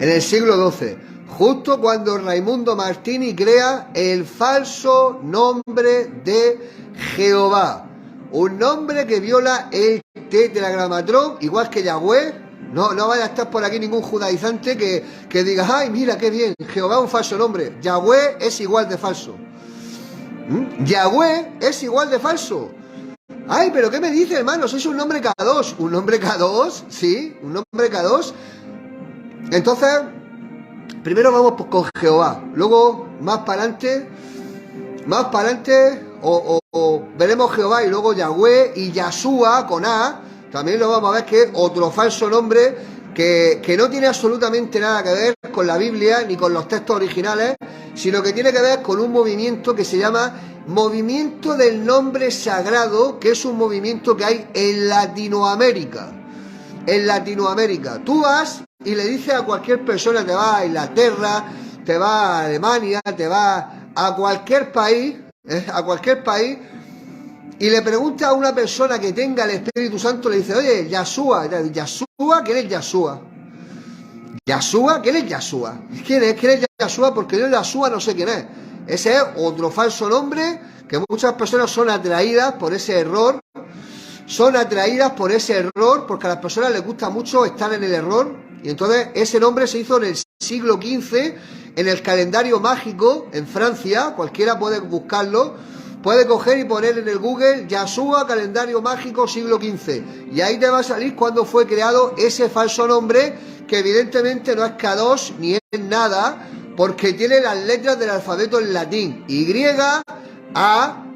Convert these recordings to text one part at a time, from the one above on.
En el siglo XII, justo cuando Raimundo Martini crea el falso nombre de Jehová. Un nombre que viola el tetragramatrón, igual que Yahweh. No vaya a estar por aquí ningún judaizante que diga, ay, mira qué bien, Jehová es un falso nombre. Yahweh es igual de falso. Yahweh es igual de falso. Ay, pero ¿qué me dice, hermano? ¿Sois un nombre K2? ¿Un nombre K2? Sí, un nombre K2. Entonces, primero vamos con Jehová. Luego, más para adelante, o veremos Jehová y luego Yahweh y Yahshua con A. También lo vamos a ver que es otro falso nombre que no tiene absolutamente nada que ver con la Biblia ni con los textos originales, sino que tiene que ver con un movimiento que se llama Movimiento del Nombre Sagrado, que es un movimiento que hay en Latinoamérica. En Latinoamérica. Tú vas y le dices a cualquier persona, te vas a Inglaterra, te vas a Alemania, te vas a cualquier país, y le pregunta a una persona que tenga el Espíritu Santo, le dice, oye, Yahshua, ¿quién es Yahshua? Yahshua, ¿quién es Yahshua? ¿Quién es Yahshua? Porque yo Yahshua no sé quién es. Ese es otro falso nombre que muchas personas son atraídas por ese error. Porque a las personas les gusta mucho estar en el error. Y entonces ese nombre se hizo en el siglo XV, en el calendario mágico, en Francia. Cualquiera puede buscarlo. Puede coger y poner en el Google Yahshua, calendario mágico, siglo XV. Y ahí te va a salir cuando fue creado ese falso nombre, que evidentemente no es K2 ni es nada, porque tiene las letras del alfabeto en latín. Y, A,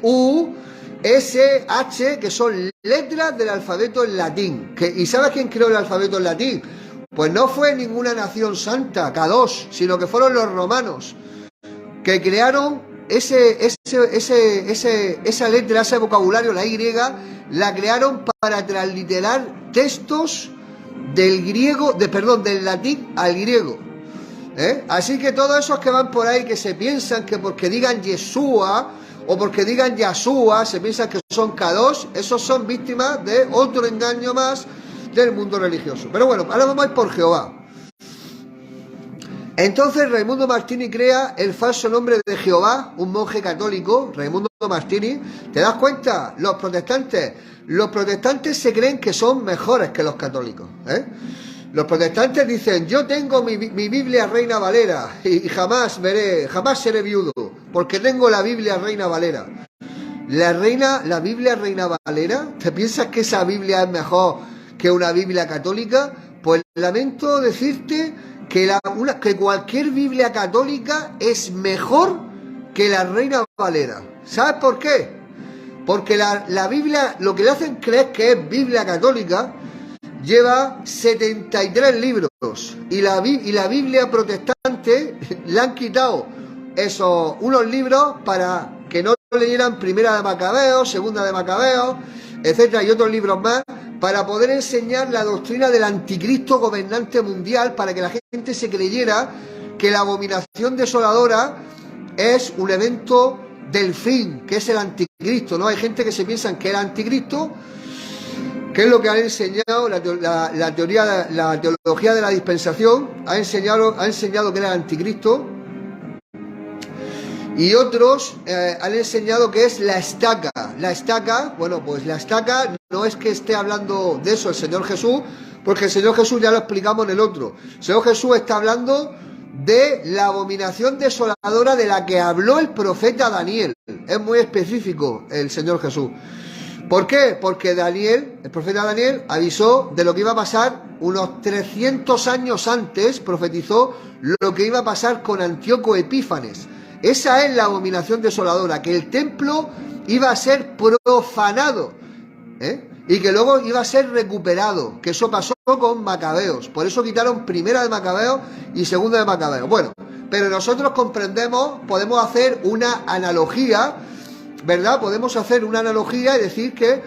U, S, H, que son letras del alfabeto en latín. ¿Y sabes quién creó el alfabeto en latín? Pues no fue ninguna nación santa, K2, sino que fueron los romanos, que crearon esa letra, ese vocabulario, la Y, la crearon para transliterar textos del latín al griego. Así que todos esos que van por ahí, que se piensan que porque digan Yeshua o porque digan Yahshua, se piensan que son K2, esos son víctimas de otro engaño más del mundo religioso. Pero bueno, ahora vamos a ir por Jehová. Entonces Raimundo Martini crea el falso nombre de Jehová, un monje católico, Raimundo Martini. ¿Te das cuenta? Los protestantes se creen que son mejores que los católicos. Los protestantes dicen, yo tengo mi Biblia Reina Valera y jamás seré viudo, porque tengo la Biblia Reina Valera. La Biblia Reina Valera, ¿te piensas que esa Biblia es mejor que una Biblia católica? Pues lamento decirte que cualquier Biblia católica es mejor que la Reina Valera. ¿Sabes por qué? Porque la Biblia, lo que le hacen creer que es Biblia católica, lleva 73 libros. Y la Biblia protestante le han quitado unos libros para que no leyeran Primera de Macabeos, Segunda de Macabeos, etcétera, y otros libros más, para poder enseñar la doctrina del anticristo gobernante mundial, para que la gente se creyera que la abominación desoladora es un evento del fin, que es el anticristo, ¿no? Hay gente que se piensa que el anticristo, que es lo que ha enseñado la teología de la dispensación, ha enseñado que era el anticristo, y otros han enseñado que es la estaca. La estaca, bueno, pues la estaca no es que esté hablando de eso el Señor Jesús, porque el Señor Jesús ya lo explicamos en el otro. El Señor Jesús está hablando de la abominación desoladora de la que habló el profeta Daniel. Es muy específico el Señor Jesús. ¿Por qué? Porque el profeta Daniel, avisó de lo que iba a pasar unos 300 años antes, profetizó lo que iba a pasar con Antíoco Epífanes. Esa es la abominación desoladora, que el templo iba a ser profanado, y que luego iba a ser recuperado, que eso pasó con Macabeos. Por eso quitaron Primera de Macabeos y Segunda de Macabeos. Bueno, pero nosotros comprendemos, podemos hacer una analogía, ¿verdad? Podemos hacer una analogía y decir que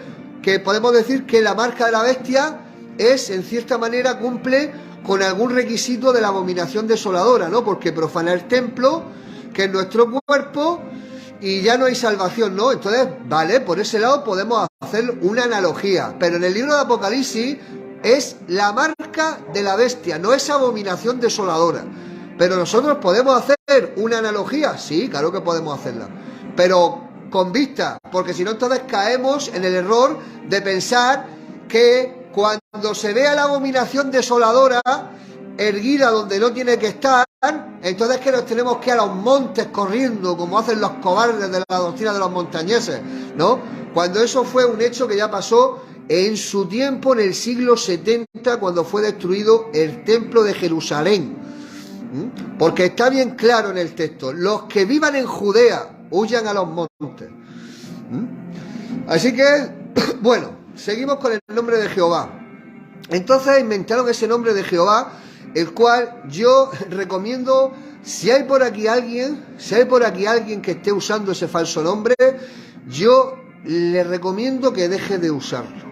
podemos decir que la marca de la bestia es, en cierta manera, cumple con algún requisito de la abominación desoladora, ¿no? Porque profana el templo, que es nuestro cuerpo, y ya no hay salvación, ¿no? Entonces, vale, por ese lado podemos hacer una analogía. Pero en el libro de Apocalipsis es la marca de la bestia, no es abominación desoladora. Pero nosotros podemos hacer una analogía, sí, claro que podemos hacerla, pero con vista, porque si no entonces caemos en el error de pensar que cuando se vea la abominación desoladora erguida donde no tiene que estar, entonces que nos tenemos que ir a los montes corriendo, como hacen los cobardes de la doctrina de los montañeses, ¿no? Cuando eso fue un hecho que ya pasó en su tiempo, en el siglo 70, cuando fue destruido el templo de Jerusalén. Porque está bien claro en el texto, los que vivan en Judea huyan a los montes. Así que, bueno, seguimos con el nombre de Jehová. Entonces inventaron ese nombre de Jehová, el cual yo recomiendo, si hay por aquí alguien que esté usando ese falso nombre, yo le recomiendo que deje de usarlo.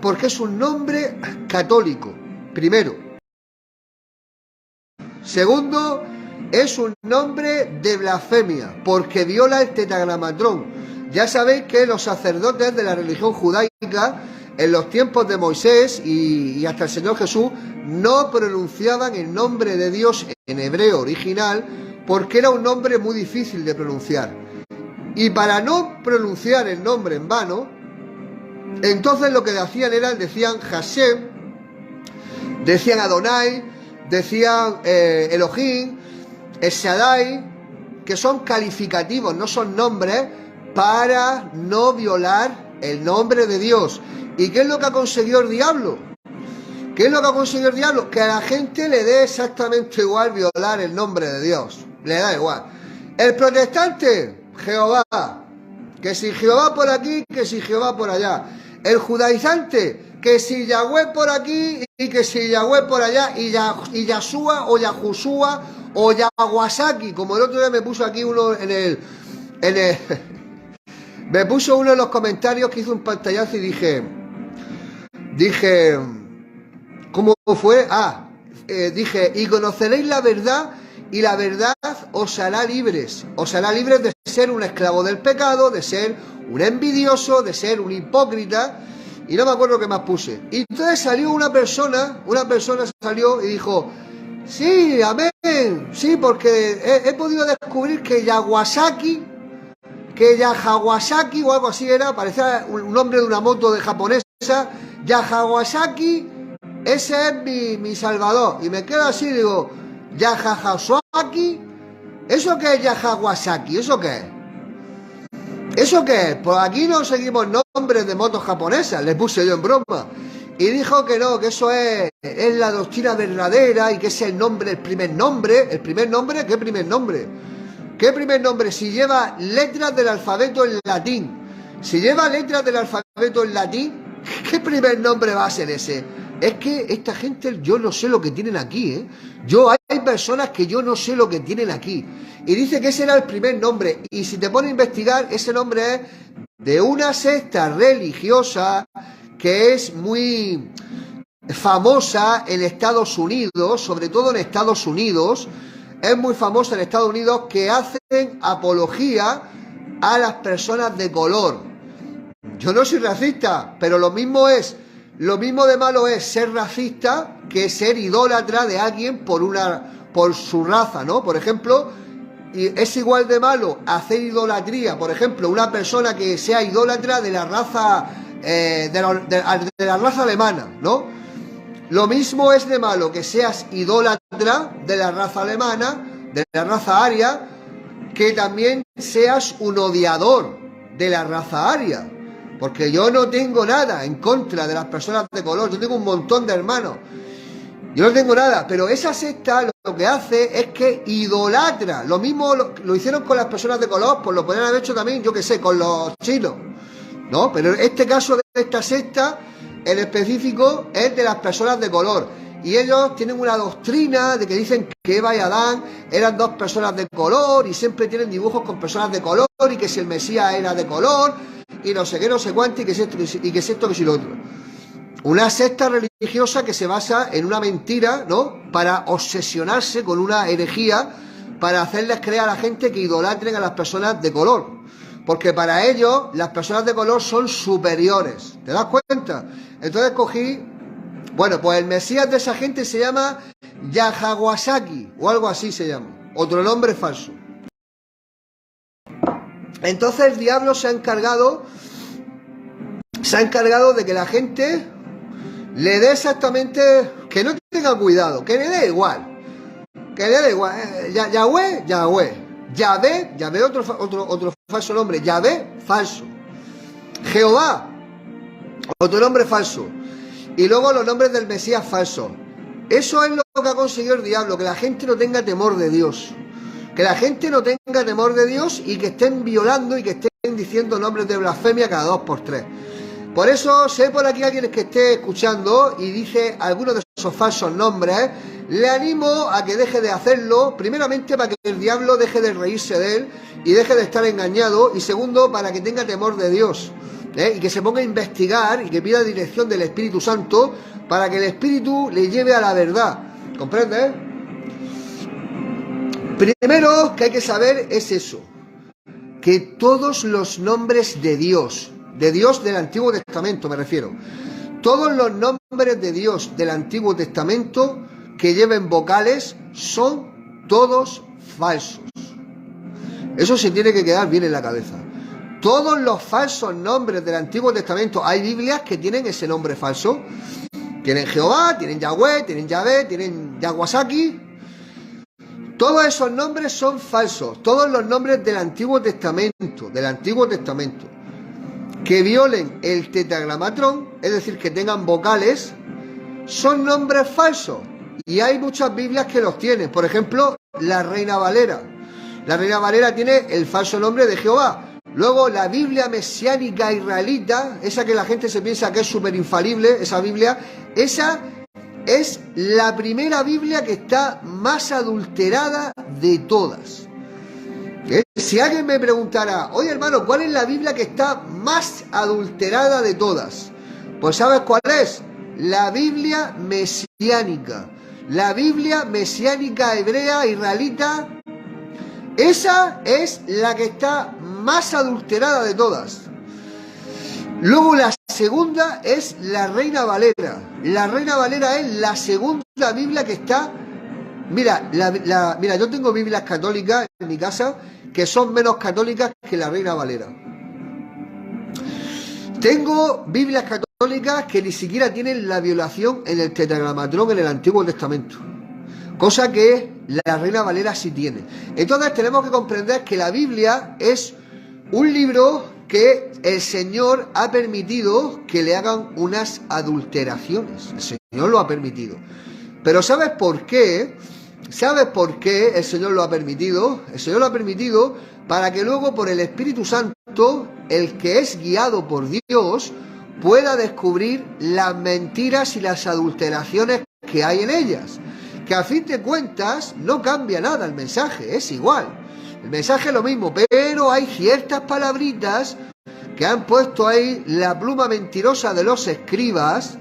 Porque es un nombre católico, primero. Segundo, es un nombre de blasfemia, porque viola el tetragramatrón. Ya sabéis que los sacerdotes de la religión judaica, en los tiempos de Moisés y hasta el Señor Jesús, no pronunciaban el nombre de Dios en hebreo original, porque era un nombre muy difícil de pronunciar. Y para no pronunciar el nombre en vano, entonces lo que decían Hashem, decían Adonai, decían Elohim, El-Shaddai, que son calificativos, no son nombres, para no violar el nombre de Dios. ¿Y qué es lo que ha conseguido el diablo? ¿Qué es lo que ha conseguido el diablo? Que a la gente le dé exactamente igual violar el nombre de Dios. Le da igual. El protestante, Jehová. Que si Jehová por aquí, que si Jehová por allá. El judaizante, que si Yahweh por aquí y que si Yahweh por allá, y Yahshua o Yahushua o Yahwasaki, como el otro día me puso aquí uno en el me puso uno en los comentarios que hizo un pantallazo y dije, ¿cómo fue? Dije, y conoceréis la verdad y la verdad os hará libres de ser un esclavo del pecado, de ser un envidioso, de ser un hipócrita, y no me acuerdo qué más puse. Y entonces salió una persona salió y dijo, sí, amén, sí, porque he podido descubrir que Yahwasaki o algo así era, parecía un nombre de una moto de japonesa, Yahwasaki, ese es mi salvador. Y me quedo así, digo, Yahwasaki, ¿eso qué es Yahwasaki? ¿Eso qué es? ¿Eso qué es? Pues aquí no seguimos nombres de motos japonesas, le puse yo en broma. Y dijo que no, que eso es la doctrina verdadera y que es el nombre, el primer nombre. ¿El primer nombre? ¿Qué primer nombre? ¿Qué primer nombre? Si lleva letras del alfabeto en latín. Si lleva letras del alfabeto en latín, ¿qué primer nombre va a ser ese? Es que esta gente, yo no sé lo que tienen aquí, ¿eh? Hay personas que yo no sé lo que tienen aquí. Y dice que ese era el primer nombre. Y si te pones a investigar, ese nombre es de una secta religiosa que es muy famosa en Estados Unidos, sobre todo en Estados Unidos. Es muy famosa en Estados Unidos, que hacen apología a las personas de color. Yo no soy racista, pero lo mismo de malo es ser racista que ser idólatra de alguien por su raza, ¿no? Por ejemplo, es igual de malo hacer idolatría, por ejemplo, una persona que sea idólatra de la raza de la raza alemana, ¿no? Lo mismo es de malo que seas idólatra de la raza alemana, de la raza aria, que también seas un odiador de la raza aria. Porque yo no tengo nada en contra de las personas de color, yo tengo un montón de hermanos. Yo no tengo nada, pero esa secta lo que hace es que idolatra. Lo mismo lo hicieron con las personas de color, pues lo podrían haber hecho también, yo qué sé, con los chinos, ¿no? Pero en este caso de esta secta, en específico, es de las personas de color. Y ellos tienen una doctrina de que dicen que Eva y Adán eran dos personas de color y siempre tienen dibujos con personas de color y que si el Mesías era de color y no sé qué, no sé cuánto y que es esto, que si lo otro. Una secta religiosa que se basa en una mentira, ¿no? Para obsesionarse con una herejía, para hacerles creer a la gente que idolatren a las personas de color. porque para ellos las personas de color son superiores. ¿Te das cuenta? Entonces cogí, bueno, pues el Mesías de esa gente se llama Yahawasaki, o algo así se llama, otro nombre falso. Entonces el diablo se ha encargado de que la gente le dé exactamente, que no tenga cuidado, que le dé igual. Que le dé igual. Yahweh, Yahvé, otro falso nombre. Yahvé, falso. Jehová, otro nombre falso. Y luego los nombres del Mesías falsos. Eso es lo que ha conseguido el diablo, que la gente no tenga temor de Dios. Que la gente no tenga temor de Dios y que estén violando y que estén diciendo nombres de blasfemia cada 2 por 3. Por eso, si hay por aquí alguien que esté escuchando y dice algunos de esos falsos nombres, le animo a que deje de hacerlo, primeramente para que el diablo deje de reírse de él y deje de estar engañado, y segundo, para que tenga temor de Dios, y que se ponga a investigar y que pida dirección del Espíritu Santo para que el Espíritu le lleve a la verdad. ¿Comprendes? Primero que hay que saber es eso, que todos los nombres de Dios del Antiguo Testamento me refiero, todos los nombres de Dios del Antiguo Testamento que lleven vocales son todos falsos. Eso se tiene que quedar bien en la cabeza. Todos los falsos nombres del Antiguo Testamento, hay Biblias que tienen ese nombre falso. Tienen Jehová, tienen Yahweh, tienen Yahvé, tienen Yahwasaki. Todos esos nombres son falsos. Todos los nombres del Antiguo Testamento, que violen el tetragramatrón, es decir, que tengan vocales, son nombres falsos. Y hay muchas Biblias que los tienen. Por ejemplo, la Reina Valera. La Reina Valera tiene el falso nombre de Jehová. Luego, la Biblia mesiánica israelita, esa que la gente se piensa que es súper infalible, esa Biblia, esa es la primera Biblia que está más adulterada de todas. Si alguien me preguntara, oye hermano, ¿cuál es la Biblia que está más adulterada de todas? Pues ¿sabes cuál es? La Biblia mesiánica. La Biblia mesiánica hebrea, israelita, esa es la que está más adulterada de todas. Luego la segunda es la Reina Valera. La Reina Valera es la segunda Biblia que está... Mira, mira, yo tengo Biblias católicas en mi casa que son menos católicas que la Reina Valera. Tengo Biblias católicas que ni siquiera tienen la violación en el tetragramatrón en el Antiguo Testamento, cosa que la Reina Valera sí tiene. Entonces tenemos que comprender que la Biblia es un libro que el Señor ha permitido que le hagan unas adulteraciones. El Señor lo ha permitido. Pero ¿sabes por qué? ¿Sabes por qué el Señor lo ha permitido? El Señor lo ha permitido para que luego por el Espíritu Santo, el que es guiado por Dios, pueda descubrir las mentiras y las adulteraciones que hay en ellas. Que a fin de cuentas no cambia nada el mensaje, es igual. El mensaje es lo mismo, pero hay ciertas palabritas que han puesto ahí la pluma mentirosa de los escribas,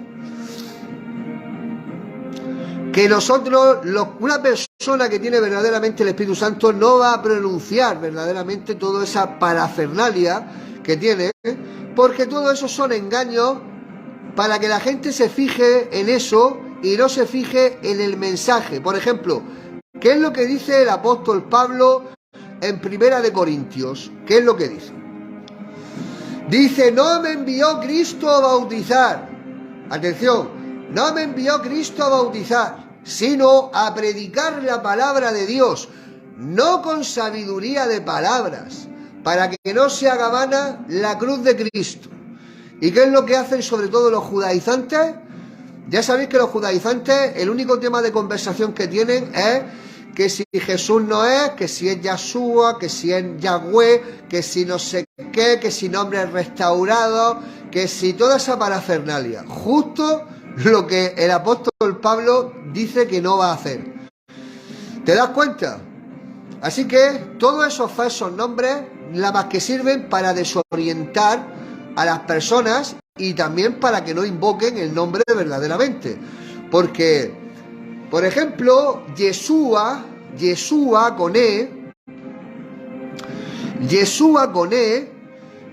que nosotros, una persona que tiene verdaderamente el Espíritu Santo no va a pronunciar verdaderamente toda esa parafernalia que tiene, porque todo eso son engaños para que la gente se fije en eso y no se fije en el mensaje. Por ejemplo, ¿qué es lo que dice el apóstol Pablo en Primera de Corintios? ¿Qué es lo que dice? Dice, no me envió Cristo a bautizar. Atención, no me envió Cristo a bautizar, sino a predicar la palabra de Dios, no con sabiduría de palabras, para que no se haga vana la cruz de Cristo. ¿Y qué es lo que hacen sobre todo los judaizantes? Ya sabéis que los judaizantes, el único tema de conversación que tienen es que si Jesús no es, que si es Yahshua, que si es Yahweh, que si no sé qué, que si nombres restaurados, que si toda esa parafernalia. Justo lo que el apóstol Pablo dice que no va a hacer. ¿Te das cuenta? Así que todos esos falsos nombres nada más que sirven para desorientar a las personas y también para que no invoquen el nombre verdaderamente. Porque, por ejemplo, Yeshua con E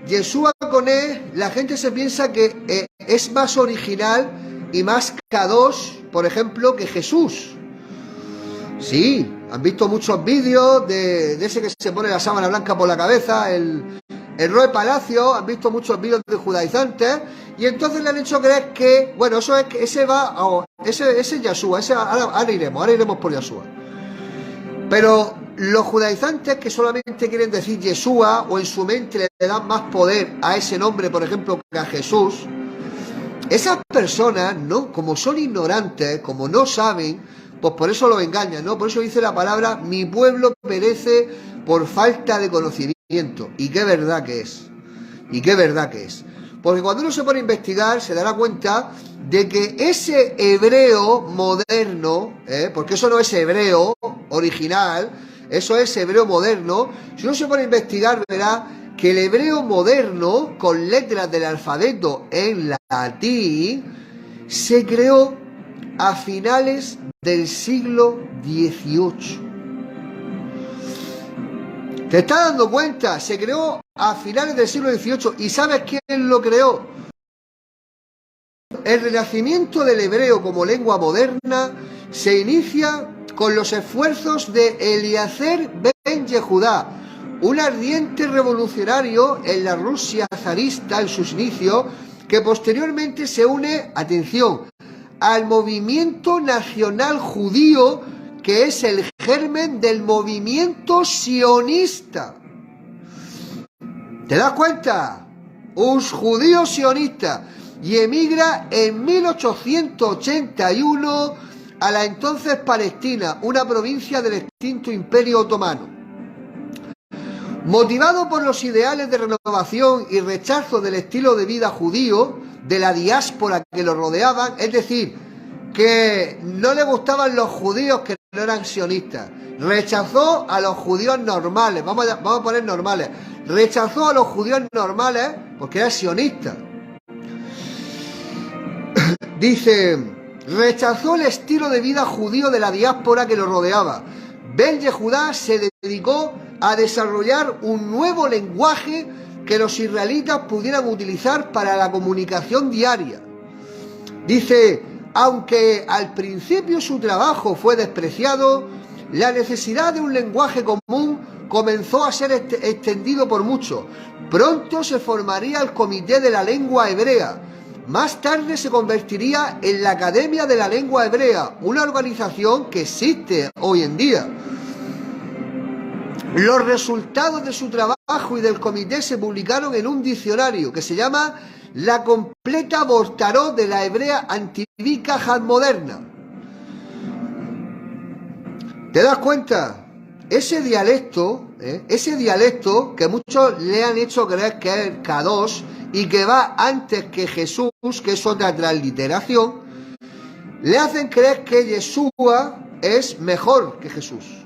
Yeshua con E, la gente se piensa que es más original y más Kadosh, por ejemplo, que Jesús. Sí, han visto muchos vídeos de ese que se pone la sábana blanca por la cabeza, el Roe Palacio, han visto muchos vídeos de judaizantes, y entonces le han hecho creer que, bueno, eso es que ese va a, ese es Yeshua, ahora iremos por Yeshua. Pero los judaizantes que solamente quieren decir Yeshua, o en su mente le dan más poder a ese nombre, por ejemplo, que a Jesús, esas personas, ¿no? Como son ignorantes, como no saben, pues por eso los engañan, ¿no? Por eso dice la palabra, mi pueblo perece por falta de conocimiento. Y qué verdad que es. Y qué verdad que es. Porque cuando uno se pone a investigar, se dará cuenta de que ese hebreo moderno, porque eso no es hebreo original, eso es hebreo moderno, si uno se pone a investigar, verá que el hebreo moderno, con letras del alfabeto en latín, se creó a finales del siglo XVIII. ¿Te estás dando cuenta? Se creó a finales del siglo XVIII. ¿Y sabes quién lo creó? El renacimiento del hebreo como lengua moderna se inicia con los esfuerzos de Eliezer ben Yehudá, un ardiente revolucionario en la Rusia zarista en sus inicios, que posteriormente se une, atención, al movimiento nacional judío, que es el germen del movimiento sionista. ¿Te das cuenta? Un judío sionista, y emigra en 1881 a la entonces Palestina, una provincia del extinto Imperio Otomano. Motivado por los ideales de renovación y rechazo del estilo de vida judío, de la diáspora que lo rodeaban, es decir, que no le gustaban los judíos que no eran sionistas, rechazó a los judíos normales, vamos a poner normales, rechazó a los judíos normales porque era sionista. Dice, rechazó el estilo de vida judío de la diáspora que lo rodeaba. Ben Yehudá se dedicó a desarrollar un nuevo lenguaje que los israelitas pudieran utilizar para la comunicación diaria. Dice, aunque al principio su trabajo fue despreciado, la necesidad de un lenguaje común comenzó a ser extendido por muchos. Pronto se formaría el Comité de la Lengua Hebrea. Más tarde se convertiría en la Academia de la Lengua Hebrea, una organización que existe hoy en día. Los resultados de su trabajo y del comité se publicaron en un diccionario que se llama La completa Bortarot de la hebrea antivíca moderna. ¿Te das cuenta? Ese dialecto que muchos le han hecho creer que es el Kadosh y que va antes que Jesús, que es otra transliteración, le hacen creer que Yeshua es mejor que Jesús.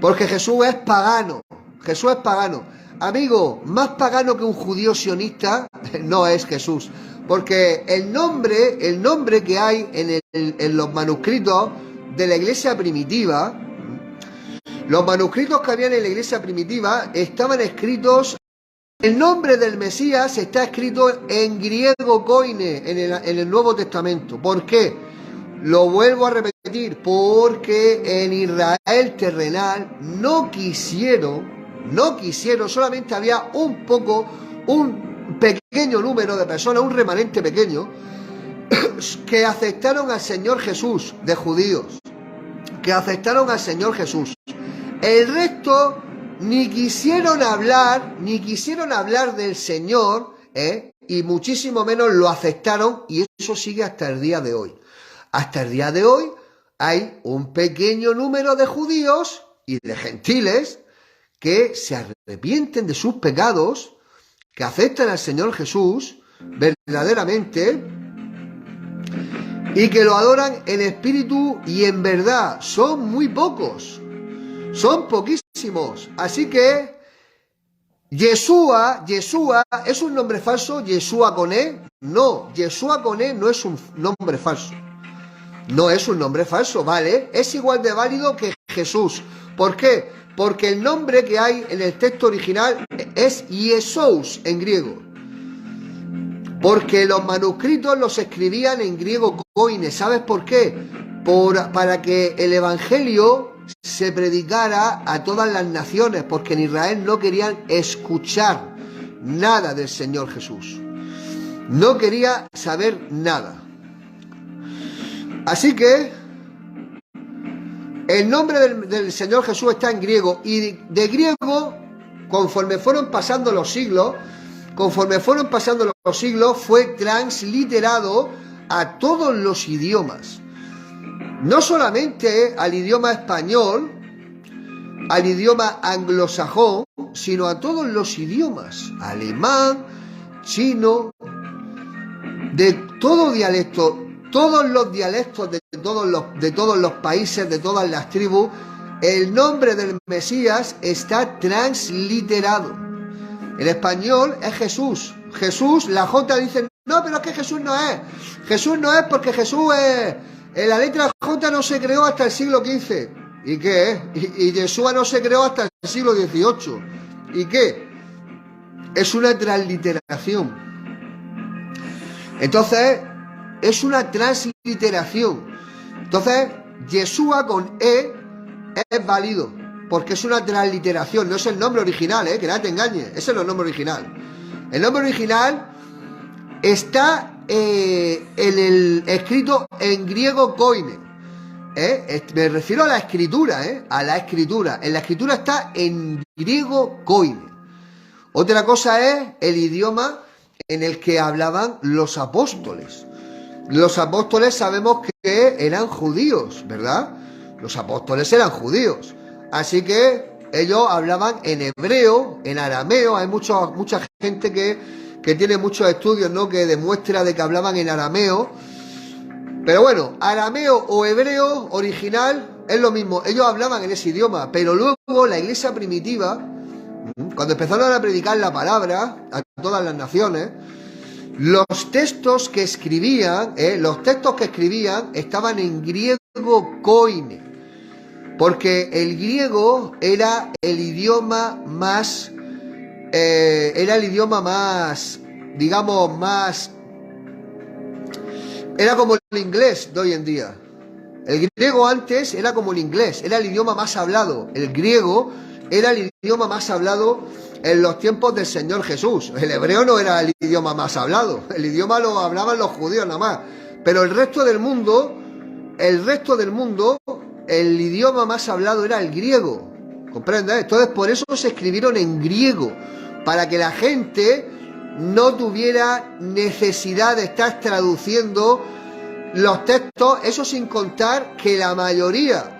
Porque Jesús es pagano. Jesús es pagano. Amigo, más pagano que un judío sionista no es Jesús. Porque el nombre que hay en los manuscritos de la iglesia primitiva, los manuscritos que habían en la iglesia primitiva estaban escritos, el nombre del Mesías está escrito en griego koine en el Nuevo Testamento. ¿Por qué? Lo vuelvo a repetir, porque en Israel terrenal no quisieron, solamente había un pequeño número de personas, un remanente pequeño, que aceptaron al Señor Jesús, de judíos, que aceptaron al Señor Jesús. El resto ni quisieron hablar del Señor, y muchísimo menos lo aceptaron, y eso sigue hasta el día de hoy. Hasta el día de hoy hay un pequeño número de judíos y de gentiles que se arrepienten de sus pecados, que aceptan al Señor Jesús verdaderamente y que lo adoran en espíritu y en verdad. Son muy pocos, son poquísimos. Así que Yeshua es un nombre falso. Yeshua con E, no, Yeshua con E no es un nombre falso. No es un nombre falso, ¿vale? Es igual de válido que Jesús. ¿Por qué? porque el nombre que hay en el texto original es Jesús en griego. Porque los manuscritos los escribían en griego koine. ¿Sabes por qué? Para que el evangelio se predicara a todas las naciones, porque en Israel no querían escuchar nada del Señor Jesús. No quería saber nada. Así que el nombre del Señor Jesús está en griego, y de griego, conforme fueron pasando los siglos, fue transliterado a todos los idiomas. No solamente al idioma español, al idioma anglosajón, sino a todos los idiomas, alemán, chino, de todo dialecto, todos los dialectos de todos los países, de todas las tribus. El nombre del Mesías está transliterado. El español es Jesús. Jesús, la J dice, no, pero es que Jesús no es. Jesús no es porque Jesús es... La letra J no se creó hasta el siglo XV. ¿Y qué? Y Yeshua no se creó hasta el siglo XVIII. ¿Y qué? Es una transliteración. Entonces, es una transliteración. Entonces, Yeshua con E es válido, porque es una transliteración, no es el nombre original, que nadie te engañe, ese es el nombre original. El nombre original está escrito en griego koine. Me refiero a la escritura, a la escritura. En la escritura está en griego koine. Otra cosa es el idioma en el que hablaban los apóstoles. Los apóstoles sabemos que eran judíos, ¿verdad? Los apóstoles eran judíos. Así que ellos hablaban en hebreo, en arameo. Hay mucha gente que tiene muchos estudios, ¿no?, que demuestra de que hablaban en arameo. Pero bueno, arameo o hebreo original es lo mismo. Ellos hablaban en ese idioma. Pero luego la iglesia primitiva, cuando empezaron a predicar la palabra a todas las naciones, los textos que escribían estaban en griego koine, porque el griego era el idioma más, digamos, más, era como el inglés de hoy en día. El griego antes era como el inglés, era el idioma más hablado. El griego era el idioma más hablado en los tiempos del Señor Jesús. El hebreo no era el idioma más hablado, el idioma lo hablaban los judíos nada más. Pero el resto del mundo, el idioma más hablado era el griego. ¿Comprendes? Entonces por eso se escribieron en griego, para que la gente no tuviera necesidad de estar traduciendo los textos. Eso sin contar que la mayoría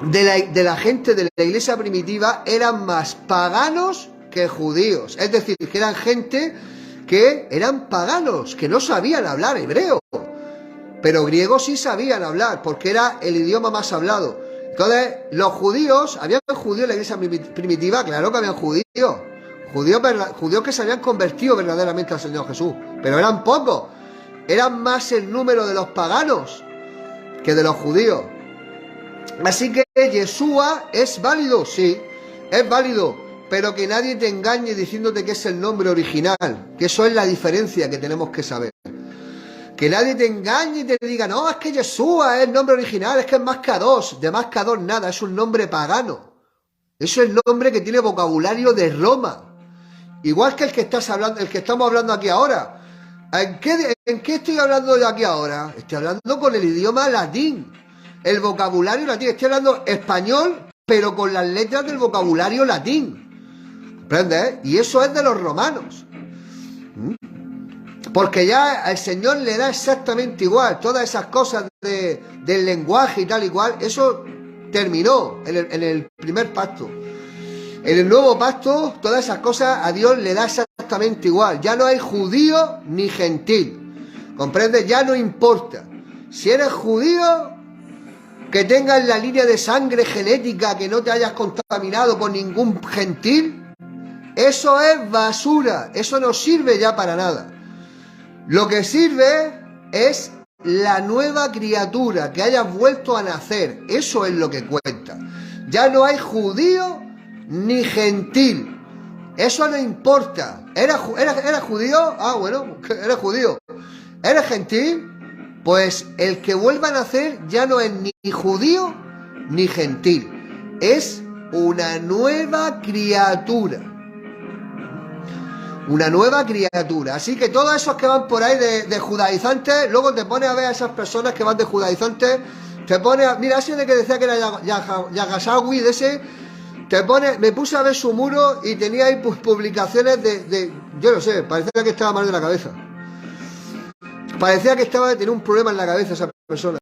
de la gente de la iglesia primitiva eran más paganos que judíos. Es decir, que eran gente que eran paganos, que no sabían hablar hebreo, pero griego sí sabían hablar, porque era el idioma más hablado. Entonces, los judíos, ¿había judíos en la iglesia primitiva? Claro que habían judíos que se habían convertido verdaderamente al Señor Jesús, pero eran pocos. Eran más el número de los paganos que de los judíos. Así que Yeshua es válido, sí, es válido, pero que nadie te engañe diciéndote que es el nombre original, que eso es la diferencia que tenemos que saber. Que nadie te engañe y te diga, no, es que Yeshua es el nombre original, es que es más K2, de más K2 nada, es un nombre pagano. Eso es el nombre que tiene vocabulario de Roma, igual que el que estamos hablando aquí ahora. ¿En qué estoy hablando yo aquí ahora? Estoy hablando con el idioma latín. El vocabulario latín, estoy hablando español, pero con las letras del vocabulario latín. ¿Comprendes? Y eso es de los romanos. Porque ya al Señor le da exactamente igual. Todas esas cosas del lenguaje y tal y cual, eso terminó en el primer pacto. En el nuevo pacto, todas esas cosas a Dios le da exactamente igual. Ya no hay judío ni gentil. ¿Comprendes? Ya no importa. Si eres judío, que tengas la línea de sangre genética, que no te hayas contaminado con ningún gentil, eso es basura, eso no sirve ya para nada. Lo que sirve es la nueva criatura, que hayas vuelto a nacer, eso es lo que cuenta. Ya no hay judío ni gentil. Eso no importa. ¿Eres judío? Ah, bueno, eres judío. ¿Eres gentil? Pues el que vuelva a nacer ya no es ni judío ni gentil. Es una nueva criatura. Una nueva criatura. Así que todos esos que van por ahí de judaizantes, luego te pones a ver a esas personas que van de judaizantes, te pones a... Mira, ese de que decía que era Yagasawi, de ese, te pone... Me puse a ver su muro y tenía ahí publicaciones yo no sé, parecía que estaba mal de la cabeza. Parecía que tenía un problema en la cabeza esa persona.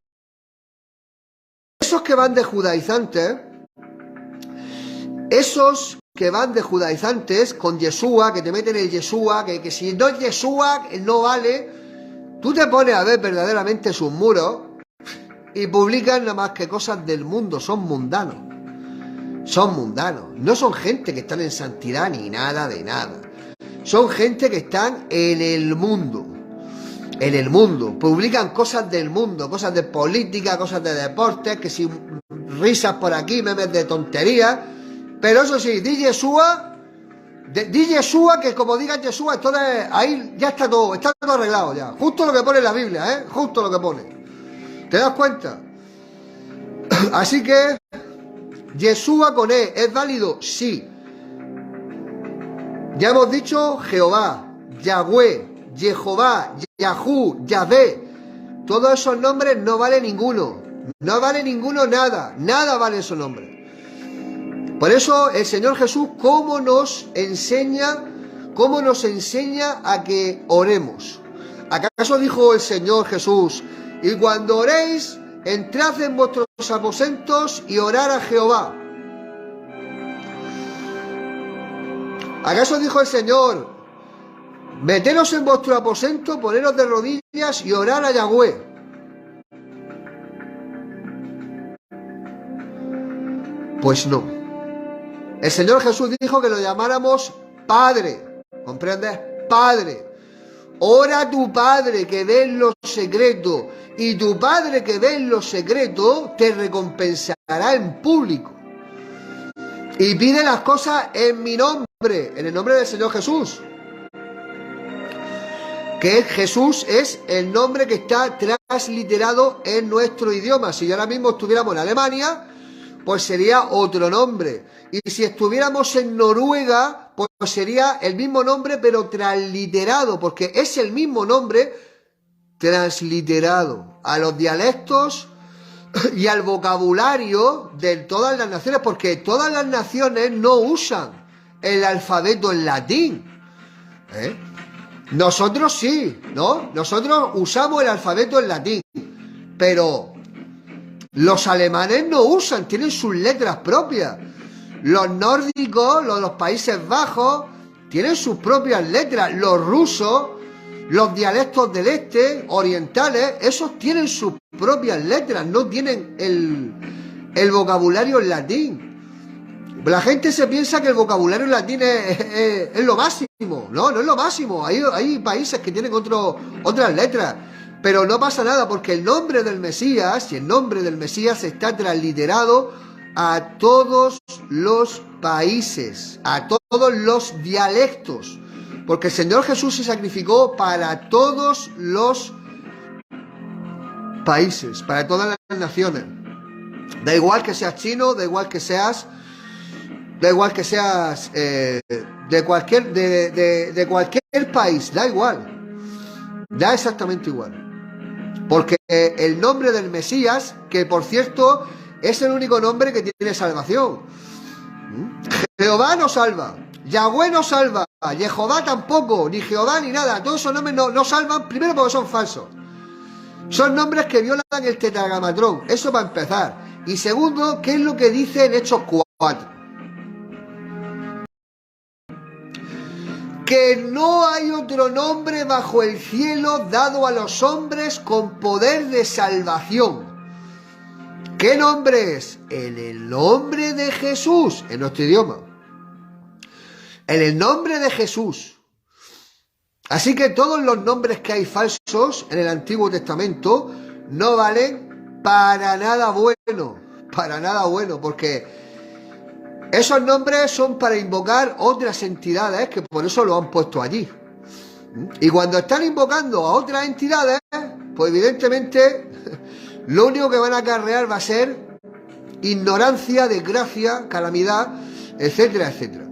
Esos que van de judaizantes, esos que van de judaizantes con Yeshua, que te meten el Yeshua, que si no es Yeshua no vale, tú te pones a ver verdaderamente sus muros y publican nada más que cosas del mundo, son mundanos. Son mundanos, no son gente que están en santidad ni nada de nada. Son gente que están en el mundo. En el mundo, publican cosas del mundo, cosas de política, cosas de deportes, que si risas por aquí, memes de tonterías, pero eso sí, di Yeshua, que como diga Yeshua, entonces ahí ya está todo arreglado ya, justo lo que pone en la Biblia, justo lo que pone, ¿te das cuenta? Así que, Yeshua con E, ¿es válido? Sí. Ya hemos dicho Jehová, Yahweh, Jehová, Yahú, Yahvé. Todos esos nombres no vale ninguno. No vale ninguno nada. Nada vale esos nombres. Por eso el Señor Jesús, ¿cómo nos enseña a que oremos? ¿Acaso dijo el Señor Jesús, y cuando oréis, entrad en vuestros aposentos y orad a Jehová? ¿Acaso dijo el Señor, meteros en vuestro aposento, poneros de rodillas y orar a Yahweh? Pues no. El Señor Jesús dijo que lo llamáramos Padre. ¿Comprendes? Padre. Ora a tu Padre que ve en lo secreto, y tu Padre que ve en lo secreto te recompensará en público. Y pide las cosas en mi nombre, en el nombre del Señor Jesús. Que Jesús es el nombre que está transliterado en nuestro idioma. Si ahora mismo estuviéramos en Alemania, pues sería otro nombre. Y si estuviéramos en Noruega, pues sería el mismo nombre, pero transliterado, porque es el mismo nombre transliterado a los dialectos y al vocabulario de todas las naciones, porque todas las naciones no usan el alfabeto en latín. Nosotros sí, ¿no? Nosotros usamos el alfabeto en latín, pero los alemanes no usan, tienen sus letras propias. Los nórdicos, los Países Bajos, tienen sus propias letras. Los rusos, los dialectos del este, orientales, esos tienen sus propias letras, no tienen el vocabulario en latín. La gente se piensa que el vocabulario en latín es lo máximo. No, no es lo máximo. Hay países que tienen otras letras. Pero no pasa nada, porque el nombre del Mesías, y el nombre del Mesías está transliterado a todos los países, a todos los dialectos. Porque el Señor Jesús se sacrificó para todos los países, para todas las naciones. Da igual que seas chino, da igual que seas de cualquier país, da igual, da exactamente igual, porque el nombre del Mesías, que por cierto es el único nombre que tiene salvación. Jehová no salva, Yahweh no salva, Jehová tampoco, ni Jehová ni nada. Todos esos nombres no salvan, primero porque son falsos, son nombres que violan el tetragamatrón, eso para empezar. Y segundo, ¿qué es lo que dice en Hechos 4? Que no hay otro nombre bajo el cielo dado a los hombres con poder de salvación. ¿Qué nombre es? En el nombre de Jesús, en nuestro idioma. En el nombre de Jesús. Así que todos los nombres que hay falsos en el Antiguo Testamento no valen para nada bueno, porque Esos nombres son para invocar otras entidades, que por eso lo han puesto allí. Y cuando están invocando a otras entidades, pues evidentemente lo único que van a acarrear va a ser ignorancia, desgracia, calamidad, etcétera, etcétera.